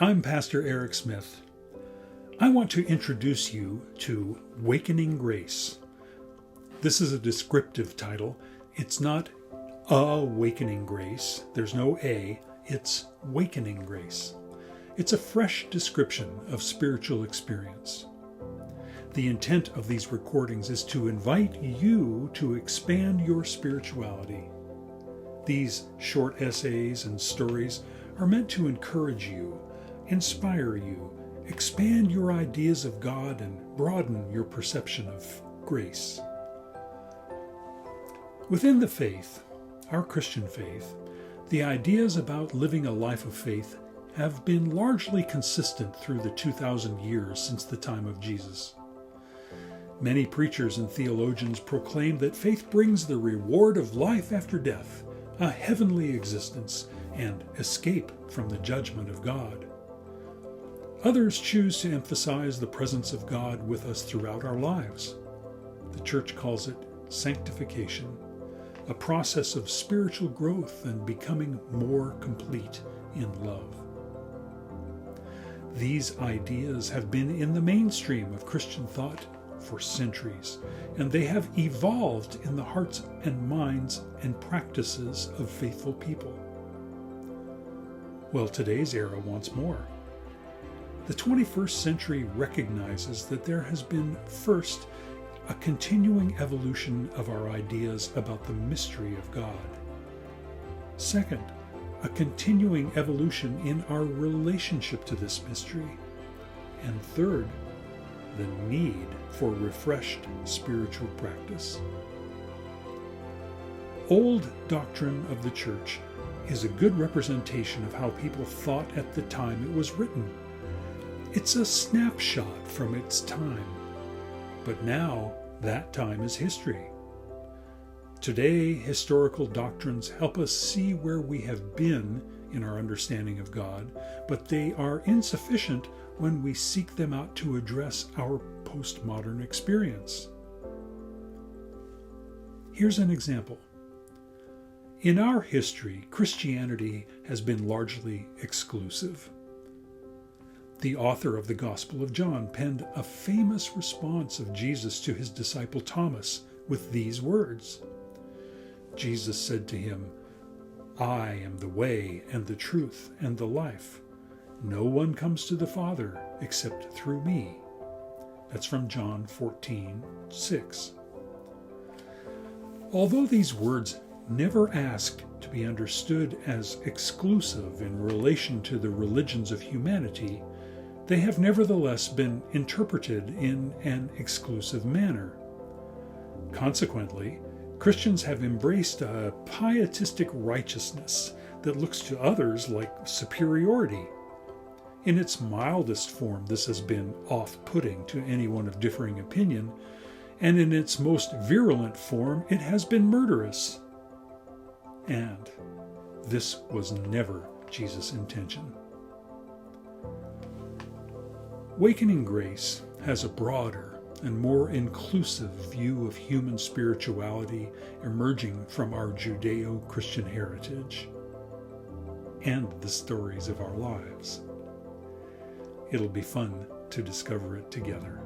I'm Pastor Eric Smith. I want to introduce you to Wakening Grace. This is a descriptive title. It's not Awakening Grace. There's no A. It's Wakening Grace. It's a fresh description of spiritual experience. The intent of these recordings is to invite you to expand your spirituality. These short essays and stories are meant to encourage you, inspire you, expand your ideas of God, and broaden your perception of grace. Within the faith, our Christian faith, the ideas about living a life of faith have been largely consistent through the 2,000 years since the time of Jesus. Many preachers and theologians proclaim that faith brings the reward of life after death, a heavenly existence, and escape from the judgment of God. Others choose to emphasize the presence of God with us throughout our lives. The church calls it sanctification, a process of spiritual growth and becoming more complete in love. These ideas have been in the mainstream of Christian thought for centuries, and they have evolved in the hearts and minds and practices of faithful people. Well, today's era wants more. The 21st century recognizes that there has been, first, a continuing evolution of our ideas about the mystery of God. Second, a continuing evolution in our relationship to this mystery. And third, the need for refreshed spiritual practice. Old doctrine of the church is a good representation of how people thought at the time it was written. It's a snapshot from its time, but now that time is history. Today, historical doctrines help us see where we have been in our understanding of God, but they are insufficient when we seek them out to address our postmodern experience. Here's an example. In our history, Christianity has been largely exclusive. The author of the Gospel of John penned a famous response of Jesus to his disciple Thomas with these words. Jesus said to him, "I am the way and the truth and the life. No one comes to the Father except through me." That's from John 14:6. Although these words never asked to be understood as exclusive in relation to the religions of humanity, they have nevertheless been interpreted in an exclusive manner. Consequently, Christians have embraced a pietistic righteousness that looks to others like superiority. In its mildest form, this has been off-putting to anyone of differing opinion, and in its most virulent form, it has been murderous. And this was never Jesus' intention. Wakening Grace has a broader and more inclusive view of human spirituality emerging from our Judeo-Christian heritage and the stories of our lives. It'll be fun to discover it together.